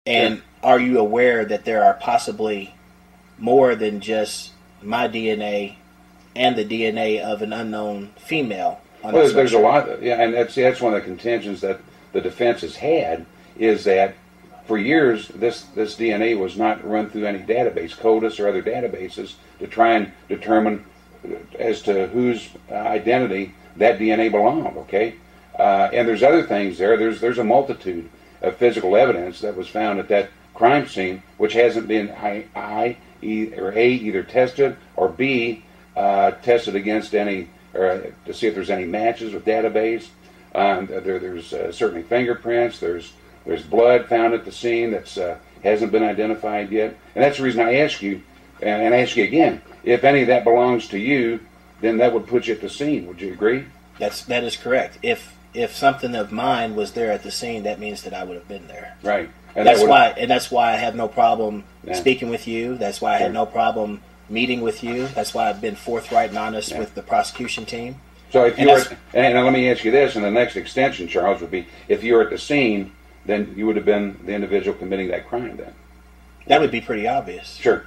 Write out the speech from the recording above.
And are you aware that there are possibly more than just my DNA and the DNA of an unknown female on Well, the there's a sweatshirt? lot of, yeah, and that's one of the contentions that the defense has had, is that for years this DNA was not run through any database, CODIS or other databases, to try and determine as to whose identity that DNA belonged. Okay, and there's other things there. There's a multitude of physical evidence that was found at that crime scene, which hasn't been either tested or B tested against any, or to see if there's any matches with database. There's certainly fingerprints. There's blood found at the scene that's hasn't been identified yet, and that's the reason I ask you, and ask you again, if any of that belongs to you, then that would put you at the scene. Would you agree? That is correct. If something of mine was there at the scene, that means that I would have been there. Right. And that's why I have no problem speaking with you. That's why I had no problem meeting with you. That's why I've been forthright and honest with the prosecution team. So if you were, and let me ask you this, and the next extension, Charles, would be, if you were at the scene, then you would have been the individual committing that crime then. That would be pretty obvious. Sure.